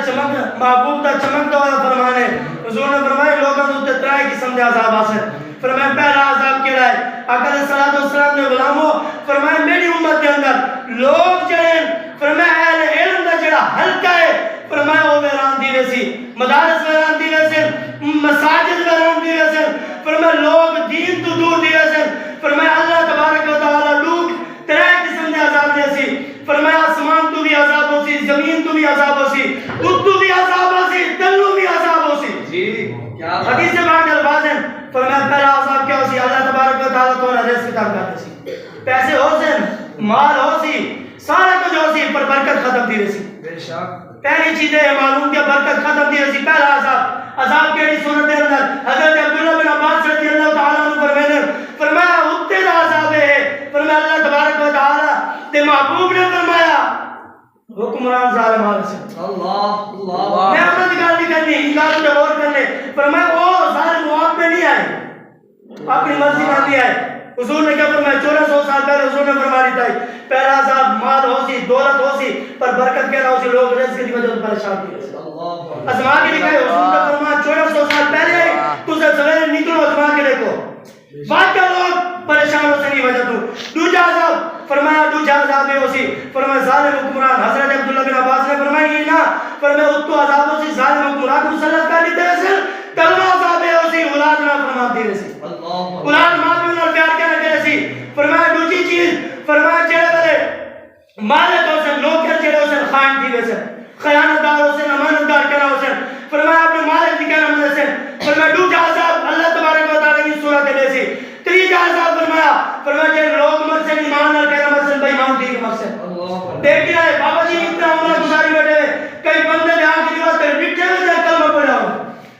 چمک محبوب دا چمکتا ہوا فرمانے حضور نے فرمایا لوگوں نے ترائے قسم دے عذاب حاصل فرمایا پہلا عذاب کیڑا ہے آقا صلی اللہ علیہ وسلم نے غلاموں فرمایا میری امت کے اندر لوگ جڑے فرمایا اہل علم دا جڑا حلقہ ہے فرمایا وہ ویران دی ویسی مدارس ویران دی ویسی مساجد ویران دی ویسی فرمایا لوگ دین تو دور دی ویسی فرمایا اللہ تبارک و تعالی لوگ ترائے قسم دے عذاب دے سی فرمایا آسمان تو بھی عذاب ہو سی زمین تو بھی عذاب ہو سی تو بھی عذاب ہو سی دلو بھی عذاب ہو سی جی کیا حدیث سے بعد الفاظ ہیں فرمایا پہلا عذاب کیا ہو سی اللہ تبارک و تعالی تو رزق کتاب کرتے سی پیسے ہو سی مال ہو سی سارا کچھ ہو سی پر برکت ختم دی رہی سی بے شک پہلی چیز ہے معلوم کہ برکت ختم دی رہی سی پہلا عذاب کیڑی صورت کے اندر حضرت عبداللہ بن عباس رضی اللہ تعالیٰ عنہ فرمایا اتے دا عذاب ہے فرمایا اللہ تبارک و تعالی تے محبوب نے فرمایا حکمران ظالم حال سے اللہ میں اپنا دکھال نہیں کرنی انکار کو غور کرنے فرمایا وہ ظالم مواب میں نہیں آئے اپنی مرضی میں نہیں آئے حضور نے کیا فرمایا 1400 سال پہلے حضور نے فرمانی تھا پہلا عذاب مال ہو سی دولت ہو سی پر برکت کہنا ہو سی لوگ رزق کی وجہ سے پریشان تھے اسما کے لکھا ہے حضور نے فرمایا 1400 سال پہلے تو سے سویرے نکلو اسما کے دیکھو واقعہ لوگ پریشان ہو سے نہیں وجہ تو دوجا عذاب فرمایا دوجا عذاب میں ہو سی فرمایا ظالم حکمران حضرت عبداللہ بن عباس نے فرمایا یہ نا فرمایا اتو عذاب ہو سی ظالم حکمران مسلط کر لیتے ہیں کلمہ عذاب ہو سی اولاد نہ فرماتی رہے سی اولاد ماں بھی انہوں پیار کہنے دے سی فرمایا دوجی چیز فرمایا چڑے بلے مالک ہو سن نوکر چڑے ہو سن خائن تھی ویسے خیانتدار ہو سن امانتدار کہنا ہو سن فرمایا اپنے مالک کی کہنا مدد سے فرمایا دوجا عذاب اللہ تبارک و تعالی کی صورت دے سی تیجا عذاب فرمایا کہ لوگ مر سے ایمان نہ کہنا مر سے بے ایمان تھی کہ مر سے دیکھ رہا ہے بابا جی اتنا عمر گزاری بیٹھے ہوئے کئی بندے نے آنکھ کی بات بٹھے ہوئے جائے کلمہ پڑھا ہو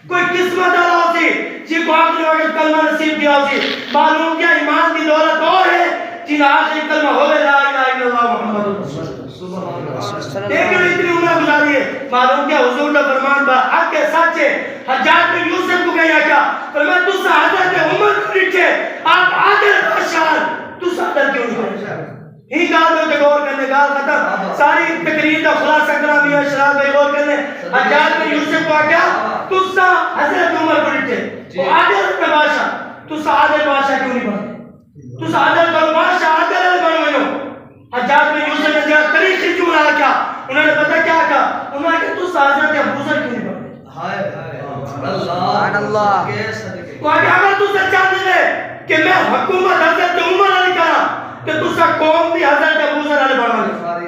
کوئی قسمت والا ہو سی جی کو آنکھ کی وقت کلمہ نصیب دیا ہو سی معلوم کیا ایمان کی دولت اور ہے جن آخری کلمہ ہوئے لا الہ الا اللہ محمد رسول اللہ دیکھ رہے اتنی عمر گزاری ہے معلوم کیا حضور کا فرمان با حق کے سچے حجاج بن یوسف کو کہا کیا فرمایا تو سا حضرت عمر کو لکھے آپ عادل بادشاہ تو سا عادل کیوں نہیں کرے ہی گال میں غور کرنے گال ختم ساری تقریر کا خلاصہ کرا میاں شراب میں غور کرنے حجاج بن یوسف کو کیا تو سا حضرت عمر کو لکھے وہ عادل بادشاہ تو سا عادل بادشاہ کیوں نہیں بنتے تو سا عادل بادشاہ عادل بنو حجاج بن یوسف نے جہاں طریقی کیوں رہا کیا انہوں نے پتا کیا کہا انہوں نے کہا تو سا حضرت ابوذر کیوں نہیں بنتے اللہ وہ اگر تو سچا دے کہ میں حکومت حضرت عمر علی کرا کہ تو سا قوم بھی حضرت ابوذر علی بڑھا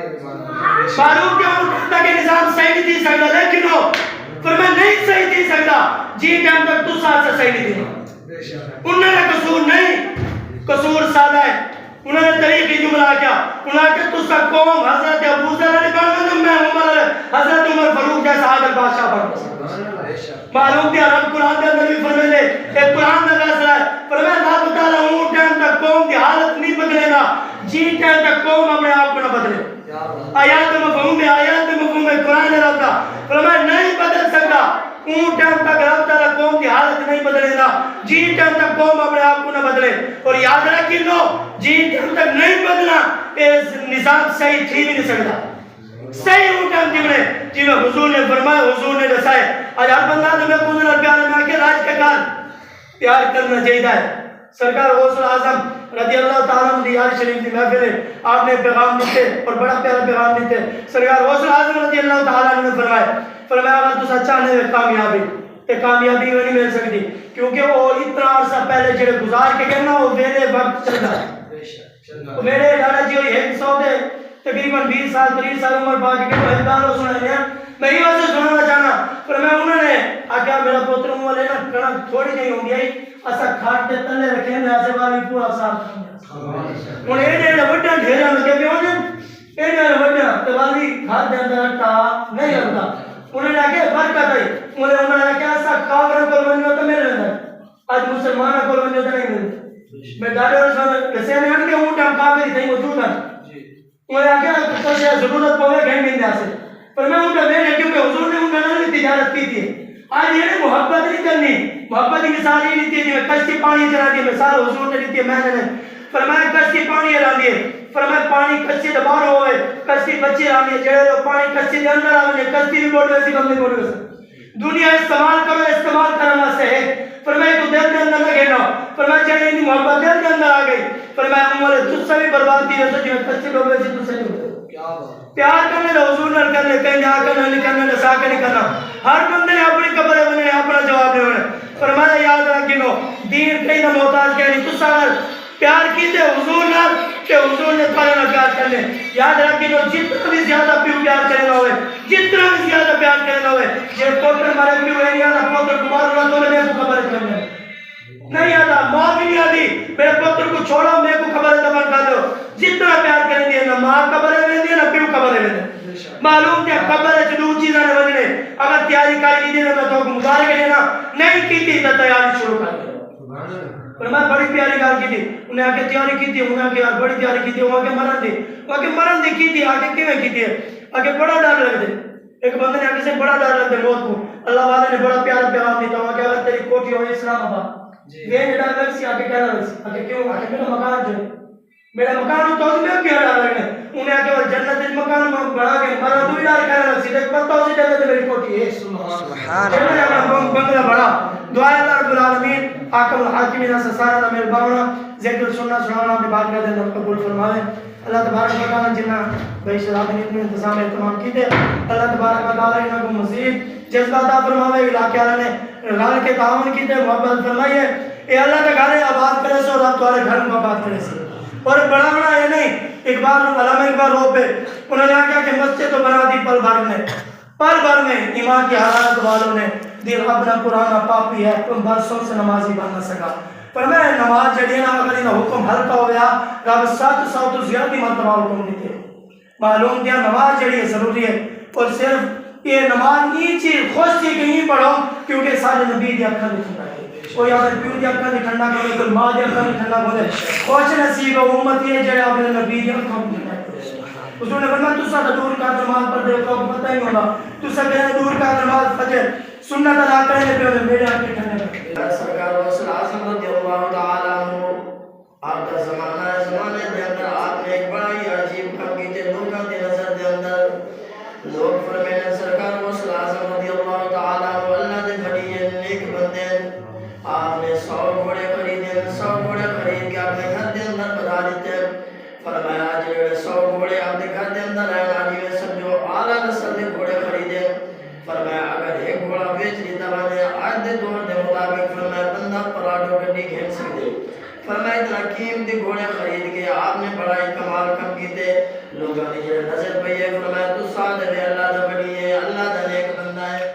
معلوم کیا وہ کہتا کہ نظام صحیح نہیں تھی سکتا لیکن وہ پھر میں نہیں صحیح تھی سکتا جی ٹائم تک تو سا سے صحیح نہیں تھی انہوں نے قصور نہیں قصور سادہ ہے انہوں نے طریقی جملہ کیا انہوں نے کہ تو سا قوم حضرت ابوذر علی بڑھا میں عمر حضرت عمر فاروق جیسا عادل بادشاہ بڑھا معلوم کیا رب قرآن کے اندر بھی فرمائے لے ایک قرآن میں فیصلہ ہے فرمائے اللہ تعالیٰ اون ٹائم تک قوم کی حالت نہیں بدلے گا جی ٹائم تک قوم اپنے آپ کو نہ بدلے آیات مفہوم میں قرآن رب کا فرمائے نہیں بدل سکتا اون ٹائم تک رب تعالیٰ قوم کی حالت نہیں بدلے گا جی ٹائم تک قوم اپنے آپ کو نہ بدلے اور یاد رکھیں لو جی ٹائم تک نہیں بدلنا اس نظام صحیح تھی بھی نہیں سکتا صحیح ہوں ٹائم جمعے جی میں حضور نے فرمایا حضور نے دسائے آج ہر بندہ تمہیں قدر اور پیار میں آکے راج کے کار پیار کرنا چاہیے ہے سرکار غوث العظم رضی اللہ تعالیٰ عنہ دیار شریف کی محفل ہے آپ نے پیغام دیتے اور بڑا پیارا پیغام دیتے سرکار غوث العظم رضی اللہ تعالیٰ عنہ نے فرمایا اگر تو سچا نہیں کامیابی تے کامیابی وہ نہیں مل سکتی کیونکہ وہ اتنا عرصہ پہلے جڑے گزار کے کہنا وہ میرے وقت چل رہا ہے میرے لالا جی ہوئی ایک سو دے تقریباً 20 سال 30 سال عمر باقی کے مہدار ہو سنا لیا میں ہی وہاں سے سنانا چاہنا پر میں انہوں نے آگیا میرا پوتر ہوں لے نا کڑا تھوڑی جائیں ہوں گیا اسا کھاٹ کے تلے رکھیں میں ایسے والی پورا صاحب انہیں اے جائے وڈا ڈھیرا لگے بھی ہوں اے جائے وڈا توالی کھاٹ دے اندر رکھتا نہیں ہوتا انہیں نے کہا برکت آئی انہوں نے کہا ایسا کافر کو بنی ہوتا میرے اندر آج مسلمان کو بنی ہوتا نہیں ملتا میں ڈاڑے رسول کسے نے ان کے اونٹا کافر ہی تھی موجود ہیں انہوں نے کہا تو سے ضرورت پوے گھن میں سے پر میں ان کا میں نے کیونکہ حضور نے ان کا نام تجارت کی تھی آج یہ محبت نہیں کرنی محبت کی مثال ہی نہیں تھی کشتی پانی چلا دی مثال حضور نے دی میں نے فرمایا کشتی پانی چلا دی فرمایا پانی کشتی دے باہر ہوئے کشتی بچی آنی ہے جڑے لوگ پانی کشتی دے اندر آنی ہے کشتی بھی بوڑھ ویسی بندے بوڑھ ویسی دنیا استعمال کرنا سے ہے فرمایا تو دل دے اندر لگے نا فرمایا جڑے انہی محبت دل دے اندر آ گئی فرمایا عمر تجھ سے بھی برباد کی رسو جو کشتی بوڑھ ویسی تجھ سے نہیں ہوتے پیار کرنے دا حضور نہ کرنے کہیں جا کرنا نہیں کرنا نسا کے نہیں کرنا ہر بندے نے اپنی قبر بننے اپنا جواب دے ہونے فرمایا یاد رکھنو دین کہیں نہ محتاج کہیں نہیں تجھ سے پیار کیتے حضور نہ کہ حضور نے تھوڑے نہ پیار کرنے یاد رکھنو جتنا بھی زیادہ پیار کرنا ہوئے جتنا بھی زیادہ پیار کرنا ہوئے یہ پوتر مارے پیو ہے نہیں آدھا پوتر کمار اللہ تو نے میرے کو خبر کرنے نہیں آدھا ماں بھی نہیں آدھی میرے پوتر کو چھوڑا میرے کو خبر دبن کھا دو جتنا پیار کریں گے نہ ماں خبر ہے نہ پیو خبر ہے معلوم کیا خبر ہے جو چیزیں نہ بننے اگر تیاری کاری دی میں تو مبارک لینا نہیں کی تھی تو تیاری شروع کر دو فرمایا بڑی پیاری گال کی تھی انہیں آگے تیاری کی تھی انہیں آگے بڑی تیاری کی تھی وہ آگے مرن دی کی تھی آگے کیویں کی تھی آگے بڑا ڈر لگ دے ایک بندے نے آگے سے بڑا ڈر لگ دے موت کو اللہ والے نے بڑا پیار پیغام دیتا ہوں آگے اگر تیری کوٹھی ہوئی اسلام آباد یہ نہیں ڈر لگ سی آگے کہنا لگ سی آگے کیوں آگے میرا مکان جو ہے میرا مکان تو میں کیا ڈر لگنے انہیں آگے وہ جنت مکان بڑھا کے مرا تو بھی ڈر کہنا لگ سی دیکھ پتہ ہو سی جنت میری کوٹھی ہے سبحان اللہ بنگلہ بڑا دعائے اللہ رب العالمین حاکم الحاکمین سسارہ میرے باونا ذکر سننا سنانا اپنی بات کر دیں قبول فرمائے اللہ تبارک و تعالی جنہ بھائی شراب نے اتنے انتظام اہتمام کی تھے اللہ تبارک و تعالی انہوں کو مزید جذبہ عطا فرماوے علاقے والے نے رل کے تعاون کی تھے محبت فرمائیے اے اللہ کا گھر آباد کرے سو رب تمہارے گھر کو آباد کرے سے اور بڑا بڑا یہ نہیں اقبال علامہ اقبال رو پہ انہوں نے کہا کہ مسجد تو بنا دی پل بھر میں ایمان کی حرارت والوں نے دل اپنا قرآن پاپی ہے تم برسوں سے نمازی بن نہ سکا پر میں نماز جڑی نا اگر انہا حکم ہلکا ہو گیا رب 700 تو زیادہ مرتبہ حکم دیتے معلوم کیا نماز جڑی ہے ضروری ہے اور صرف یہ نماز یہ چیز خوش تھی کہ نہیں پڑھو کیونکہ سارے نبی دی اکھا نہیں ٹھنڈا ہے کوئی اگر پیو دی اکھا نہیں ٹھنڈا کرے کوئی ماں دی اکھا نہیں ٹھنڈا کرے خوش نصیب امت یہ جڑے اپنے نبی دی اکھا نہیں ٹھنڈا کرے حضور نے فرمایا تو سا دور کا نماز پڑھ دے تو پتہ ہی ہوگا تو سا کہنے دور کا نماز فجر سنت ادا کرنے پہ میرے آنکھیں ٹھنڈے کرے سرکار وصل اعظم رضی اللہ تعالی عنہ آپ کا زمانے دے اندر آپ نے ایک بڑا ہی عجیب کام کی تھے لوگوں کی نظر دے اندر لوگ فرمائے سرکار وصل اعظم رضی اللہ تعالی عنہ اللہ دے بڑی نیک بندے آپ نے 100 گھوڑے خریدے 100 گھوڑے خرید کے اپنے گھر دے اندر بنا دیتے فرمایا جڑے 100 گھوڑے اپنے گھر دے اندر آئے آدمی میں سب جو اعلیٰ نسل دے گھوڑے خریدے فرمایا اگر ایک گھوڑا بیچ لیتا بانے آج دے دور دے مطابق فرمایا بندہ پراٹھوں گھڑی گھن سکتے فرمایا اتنا قیمتی گھوڑے خرید کے آپ نے بڑا ہی کمال کم کیتے لوگوں نے یہ نظر پہ یہ فرمایا تو صادق ہے اللہ دا بڑی ہے اللہ دا نیک بندہ ہے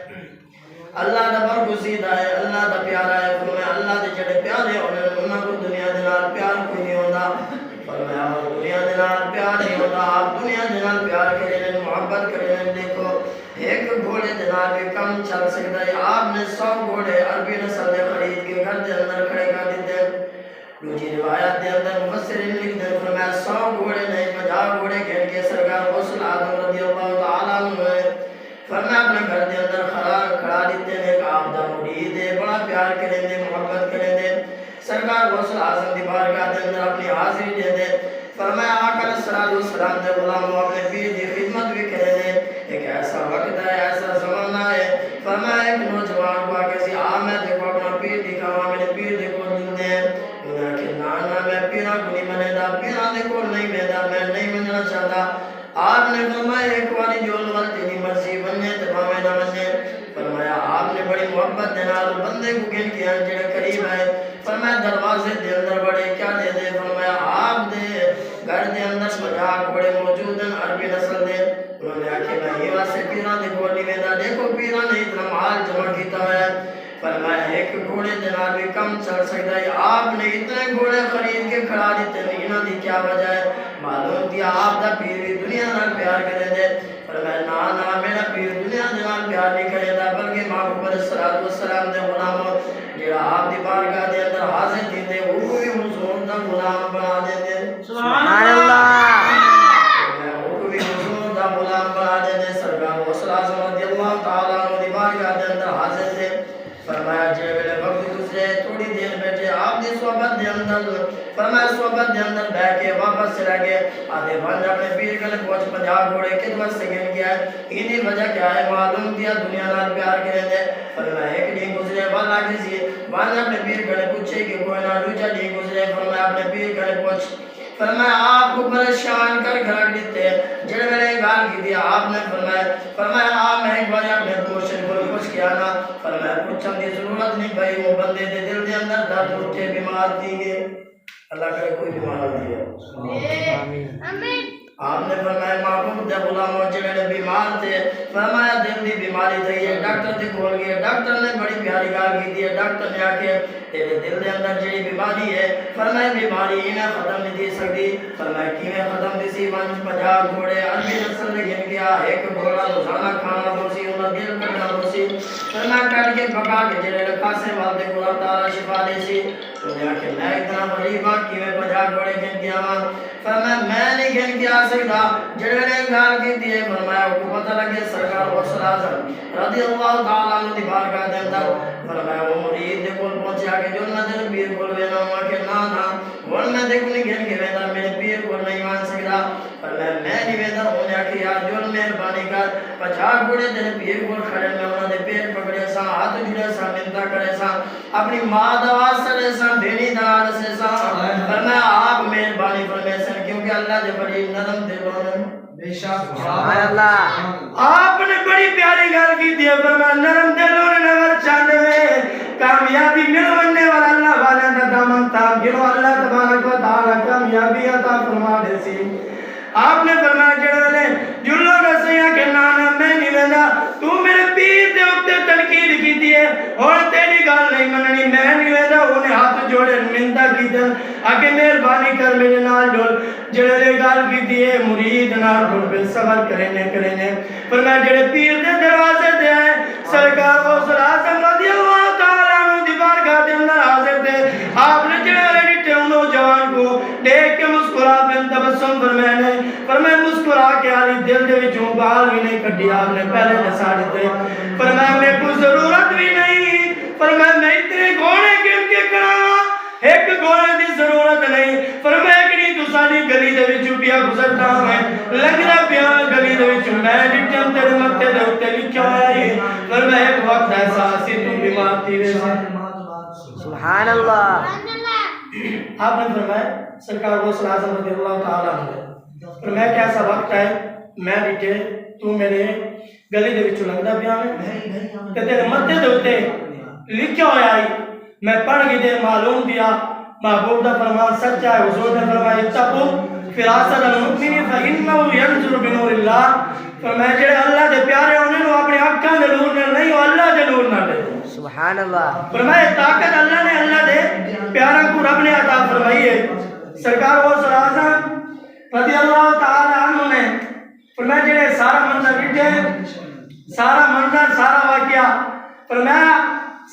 اللہ دا برگزیدہ ہے اللہ دا پیارا ہے فرمایا اللہ دے جڑے پیارے انہوں کو دنیا دے نال پیار کوئی نہیں ہوتا فرمایا دنیا دے نال پیار نہیں ہوتا آپ دنیا دے نال پیار کریں محبت کریں دیکھو ایک گھوڑے دے نال بھی کم چل سکتا ہے آپ نے 100 گھوڑے عربی نسل دے خرید کے گھر دے اندر کھڑے کر دیتے دوسری روایت دے اندر مفسرین لکھتے ہیں فرمایا 100 گھوڑے نہیں 50 گھوڑے گھن کے سرکار غوث اعظم رضی اللہ تعالیٰ عنہ ہے فرمایا اپنے گھر دے اندر کھڑا دیتے ہیں کہ آپ دا مرید ہے بڑا پیار کریں دے محبت کریں دے سرکار غوث اعظم دی بارگاہ دے اندر اپنی حاضری دے دے فرمایا آقا علیہ السلام دے غلاموں اپنے پیر دی خدمت بھی کریں دے ایک ایسا وقت ہے ایسا زمانہ ہے فرمایا ایک نوجوان کو آگے سی میں دیکھو اپنا پیر دکھاوا میرے پیر دیکھو دن دے انہیں کہ نانا میں پیرا کو نہیں منے دا پیرا دیکھو نہیں میں دا میں نہیں مننا چاہتا آپ نے فرمایا ایک وانی جو لغل تیری مرضی بننے تبامے نہ بننے فرمایا آپ نے بڑی محبت دینا بندے کو گن کیا جڑے قریب ہے فرمایا دروازے دے اندر بڑے کیا دے دے فرمایا آپ دے گھر دے اندر مجاق بڑے موجود ہیں عربی نسل دے انہوں نے آکھے میں یہ واسے پیران دے گھوڑی میں دا دیکھو پیران نے اتنا مال جمع کیتا ہے فرمایا ایک گھوڑے جناب بھی کم چل سکتا ہے آپ نے اتنے گھوڑے خرید کے کھڑا دیتے ہیں انہوں نے کیا وجہ ہے معلوم دیا آپ دا پیر دنیا نال پیار کریں دے فرمایا نا میرا پیر دنیا نال پیار نہیں کریں دا بلکہ محبوب علیہ السلام دے غلاموں جڑا آپ دی بارگاہ دے اندر حاضر دین دے وہ بھی حضور دا غلام بنا دے دے سبحان اللہ وہ بھی حضور دا غلام بنا دے دے سرکار غوث اعظم رضی اللہ تعالیٰ عنہ دی بارگاہ دے اندر حاضر دے فرمایا جے ویلے وقت گزرے تھوڑی دیر بیٹھے آپ دی صحبت دے اندر اندر فرمایا صحبت دے اندر بیٹھ کے واپس چلا گئے آدھے بھانج اپنے پیر کنے پہنچ 50 گھوڑے خدمت سے گن گیا ہے انہی وجہ کیا ہے معلوم دیا دنیا نال پیار کریں دے فرمایا ایک دن گزرے والا کسی بھانج اپنے پیر کنے پوچھے کہ کوئی نہ دوسرا دن گزرے فرمایا اپنے پیر کنے پہنچ فرمایا آپ کو پریشان کر گھر دیتے جڑے میں نے گال کی دیا آپ نے فرمایا آپ میں ایک بار اپنے دوشن کو کچھ کیا نا فرمایا پوچھم دی ضرورت نہیں بھائی وہ بندے دے دل دے اندر درد اٹھے بیمار دی گئے اللہ کرے کوئی بیمار نہ دیا آپ نے فرمایا معبود دے غلاموں جڑے نے بیمار تھے فرمایا دل دی بیماری تھی ہے ڈاکٹر تے کھول گئے ڈاکٹر نے بڑی پیاری گال کی دی ڈاکٹر نے آکے تیرے دل دے اندر جڑی بیماری ہے فرمایا بیماری انہیں ختم نہیں دی سکتی فرمایا کیویں ختم دی سی 50 گھوڑے عربی نسل نے گن گیا ایک گھوڑا روزانہ کھانا دو سی انہیں دل کٹنا دو سی فرمایا کٹ کے پکا کے جڑے رکھا سے والدے کو اللہ تعالیٰ شفا دے سی انہیں آکے میں اتنا غریب ہاں کیویں 50 گھوڑے گن گیا ہاں فرمایا میں نہیں گن کے آ سکتا جڑے نے گال کی دی فرمایا کو پتہ لگے سرکار غوث اعظم رضی اللہ تعالیٰ عنہ دی بارگاہ دے اندر فرمایا وہ مرید دے کول پہنچا کے جو نظر پیر کول وینا ہوا کہ نا ون میں دیکھو نہیں گن کے وینا میرے پیر کول نہیں مان سکتا فرمایا میں نہیں وینا انہیں آکے یار جو مہربانی کر 50 گھوڑے تیرے پیر کول کھڑے میں انہوں نے پیر پکڑے سا ہاتھ جڑے سا منتا کرے سا اپنی ماں دوا سرے سا بینی دار سے سا فرمایا آپ مہربانی فرمائے سن کیونکہ اللہ دے بڑی نرم دلوں نے بے شک سبحان اللہ آپ نے بڑی پیاری گل کی دی فرمایا نرم دلوں نے نظر چاہنے میں کامیابی ملنے والا اللہ والا دا دامن تھام گنو اللہ تبارک و تعالی کامیابی عطا فرما دے سی آپ نے فرمایا جڑے نے جلو دسیا کہ نانا میں نہیں ویندا تو میرے پیر دے اوتے تنقید کیتی ہے ہن تیری گل نہیں مننی میں نہیں ویندا اونے ہاتھ جوڑے منتا کیتن آکے مہربانی کر میرے نال جڑ جڑے نے گل کیتی ہے مرید نال جڑ کے صبر کرنے فرمایا جڑے پیر دے دروازے تے آئے سرکار غوث اعظم رضی اللہ تعالی عنہ دی بارگاہ دے اندر حاضر تھے آپ نے جڑے ڈٹے ان نوجوان کو دیکھ کے مسکرا بن تبسم فرمایا مسکرا کے علی دل دے وچوں گال بھی نہیں کڈی آپ نے پہلے دسا دیتے فرمایا میرے کو ضرورت بھی نہیں فرمایا میں اتنے گھوڑے گن کے کراواں ایک گھوڑے دی ضرورت نہیں فرمایا کہ نہیں تو ساری گلی دے وچوں پیا گزرتا ہے لگدا پیا گلی دے وچوں میں ڈٹم تیرے متے دے اوتے لکھیا ہوا ہے فرمایا ایک وقت ایسا سی تو بیمار تھی ویسے سبحان اللہ آپ نے فرمایا سرکار غوث اعظم رضی اللہ تعالیٰ عنہ فرمایا کہ ایسا وقت ہے میں ڈٹے تو میرے گلی دے وچوں لنگدا پیا میں تے تیرے متے دے اوتے لکھیا ہوا ہے میں پڑھ کے دے معلوم دیا محبوب دا فرمان سچا ہے حضور نے فرمایا اتقوا فراست المؤمن فانه ينظر بنور اللہ فرمایا جڑے اللہ دے پیارے ہونے نو اپنی آنکھاں دے نور نال نہیں او اللہ دے نور نال دے سبحان اللہ فرمایا طاقت اللہ نے اللہ دے پیارا کو رب نے عطا فرمائی ہے سرکار غوث اعظم رضی اللہ تعالی عنہ نے فرمایا جڑے سارا منظر ڈٹے سارا منظر سارا واقعہ فرمایا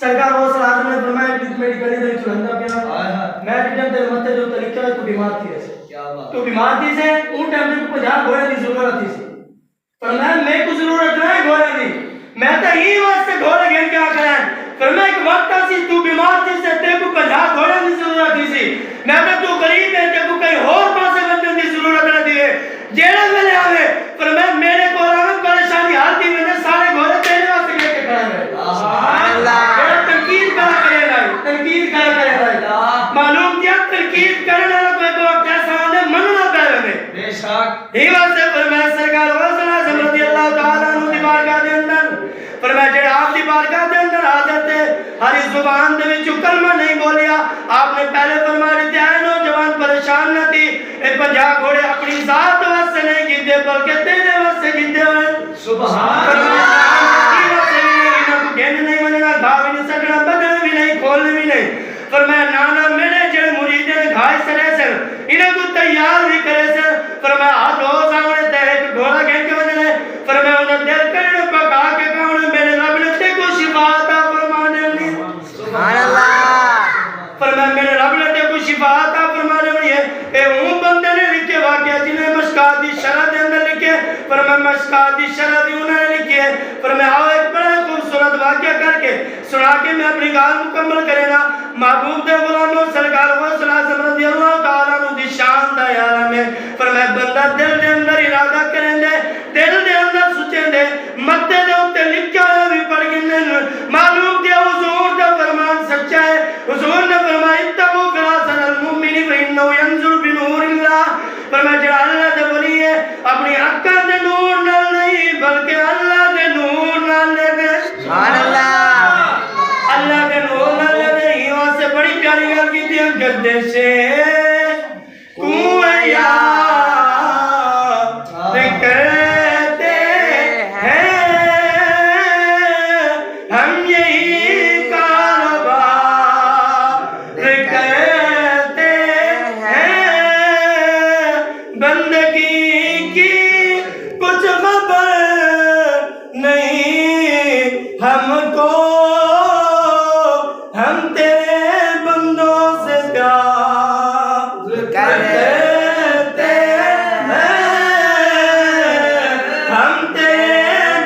سرکار غوث اعظم نے فرمایا کہ میری گلی دے وچ لنگدا پیا میں ڈٹم تیرے متے دے اوتے لکھیا تو بیمار تھی ایسے تو بیمار تھی سے اون ٹائم میں 50 گھوڑے دی ضرورت تھی فرمایا میں کو ضرورت نہیں گھوڑے دی میں تے ہی واسطے گھوڑے گن کے آ کریں فرمایا ایک وقت سی تو بیمار تھی سے تے کو 50 گھوڑے دی ضرورت تھی سی میں تے تو غریب ہے تے کو کہیں اور پاسے بندے دی ضرورت نہ دی ہے جیڑا ویلے آوے فرمایا میرے کول آوے پریشانی حال دی وجہ سارے گھوڑے تیرے واسطے لے کے کھڑے ہیں سبحان اللہ تنقید کرے گا معلوم کیا تنقید کرنے والا کوئی تو کیسا ہونے مننا پہلے میں بے شک ہی واسطے فرمایا سرکار غوث اعظم رضی اللہ تعالیٰ عنہ دی بارگاہ دے اندر فرمایا جڑے آپ دی بارگاہ دے اندر حاضر تھے ہر زبان دے وچ کلمہ نہیں بولیا آپ نے پہلے فرمایا تے اے نوجوان پریشان نہ تھی اے 50 گھوڑے اپنی ذات واسطے نہیں گندے بلکہ تیرے واسطے گندے ہوئے سبحان اللہ گن نہیں مننا گھا بھی نہیں سکنا بدل بھی نہیں کھولنے بھی نہیں فرمایا نانا میرے جڑے مرید نے گھائے سرے سر انہیں کو تیار بھی کرے سر فرمایا ہاتھ روز آونے تے ایک گھوڑا گھن کے بدلے فرمایا انہیں دل کرنے پکا کے کہونے میرے رب نے تے کو شفا عطا فرمانے ہوئی سبحان اللہ فرمایا میرے رب نے تے کو شفا عطا فرمانے ہوئی ہے اے اون بندے نے لکھے واقعہ جنہیں مشکات دی شرح دے اندر لکھے فرمایا مشکات دی شرح دی انہوں نے لکھے فرمایا آؤ ایک بڑا خوبصورت واقعہ کر کے سنا کے میں اپنی گال مکمل کرے نا محبوب دے غلاموں سرکار و صلی اللہ علیہ وسلم رضی اللہ تعالیٰ عنہ دی شان دا یارہ میں فرمائے بندہ دل دے اندر ارادہ کریں دے دل دے اندر سوچیں دے متے دے ہوتے لکھا ہے بھی پڑھ گنے معلوم دے حضور دا فرمان سچا ہے حضور نے فرمایا اتقوا فراسن المؤمن فإنه ينظر بنور اللہ فرمایا جڑا اللہ دے ولی ہے اپنی آنکھاں دے نور نال نہیں بلکہ اللہ دے نور نال لے دے سبحان اللہ اللہ دے نور نال لے دے ہی واسطے بڑی پیاری گل کیتی ہے گردشے کنویں یار کہتے ہیں ہم یہی کاروبار کرتے ہیں بندگی کی کچھ خبر نہیں ہم کو ہم تیرے بندوں سے پیار کرتے ہیں ہم تیرے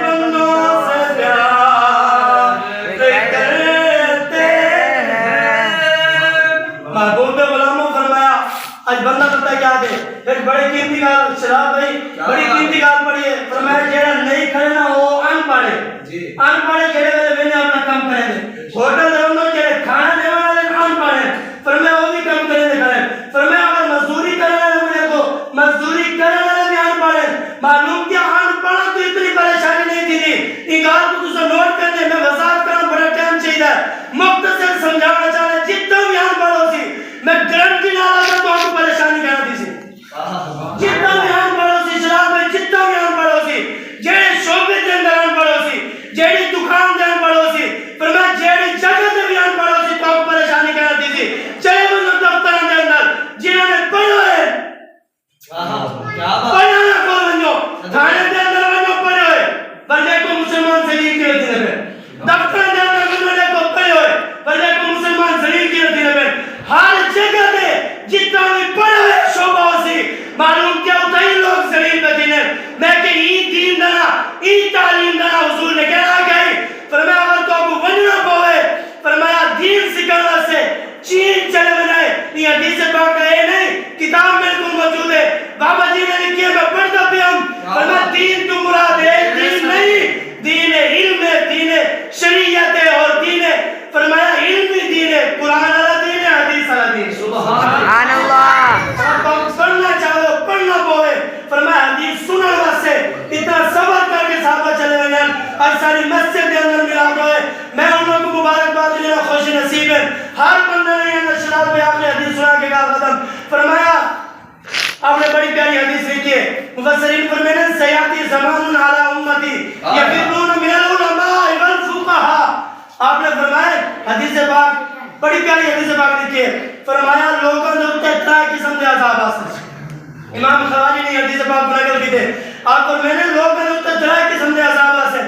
بندوں سے پیار کرتے ہیں محبوب غلاموں فرمایا آج بندہ بتا کیا دے ایک بڑی قیمتی گال شراب بھائی بڑی قیمتی گال پڑھی ہے فرمایا جیڑا نہیں کھڑے نا وہ ان پڑھے ان پڑھے جیڑے ویلے ویلے اپنا کام کریں دے ہوٹل دے اندر جیڑے کھانا دے والے ان پڑھے فرمایا وہ بھی کام کریں دے کھڑے فرمایا اگر مزدوری کرنے والے مجھے کو مزدوری کرنے والے بھی ان پڑھے معلوم کیا ان پڑھا تو اتنی پریشانی نہیں تھی تھی یہ گال کو تجھے نوٹ کرنے میں وضاحت کرنا بڑا ٹائم چاہیے مختصر سمجھانا چاہے جتنا بھی ان پڑھو سی میں گارنٹی نہ لگا تو آپ کو پریشانی کرنا تھی سی جتنا بھی ان پڑھو سی شراب میں جتنا بھی ان پڑھو سی جیڑے شعبے کے اندر ان پڑھو سی جیڑی دکان دے ان پڑھو سی پر میں جیڑی جگہ دے بھی ان پڑھو سی تو آپ کو پریشانی کرنا تھی سی چلے بندو دفتر دے اندر جنہوں نے پڑھو ہے پڑھا نہ کو بنجو تھانے دے اندر بنجو پڑھے ہوئے بندے کو مسلمان زلیل کی رہتی ہے دفتر دے اندر بندے کو پڑھے ہوئے بندے کو مسلمان زلیل کی رہتی ہے ہر جگہ دے جتنا بھی پڑھے ہوئے شعبہ ہو سی معلوم کیا ہوتا ہی لوگ زلیل پہ دینے میں کہ ای دین دنا ای تعلیم دنا حضور نے کہنا گئی فرمایا اگر تو کو وننا پوے فرمایا دین سکھانا سے چین چلے بنائے یہ حدیث پاک ہے نہیں کتاب میں کو موجود ہے بابا جی نے لکھی ہے میں پڑھتا بھی ہوں فرمایا دین تو مراد ہے دین نہیں دین علم ہے دین شریعت ہے اور دین فرمایا علمی دین ہے قرآن والا دین ہے حدیث والا دین سبحان اللہ آپ پڑھنا چاہو پڑھنا پوے فرمایا حدیث سننے واسطے اتنا صبر کر کے صحابہ چلے ہوئے آج ساری مسجد کے اندر ملا ہوئے میں ان لوگوں کو مبارکباد دینا خوش نصیب ہے ہر بندہ نے یہ نشرات پہ آپ نے حدیث سنا کے کہا ختم فرمایا آپ نے بڑی پیاری حدیث لکھی ہے مفسرین فرماتے ہیں سیاتی زمان علی امتی یفرون من العلماء والفقہاء آپ نے فرمایا حدیث پاک بڑی پیاری حدیث پاک لکھی ہے فرمایا لوگوں نے اتنے طرح قسم کے عذاب آسن امام خواجی نے حدیث پاک نقل کی تھے آپ اور میں نے لوگوں نے اتنے طرح قسم کے عذاب آسن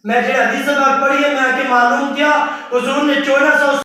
میں جو حدیث پاک پڑھی ہے میں کہ معلوم کیا حضور نے 1400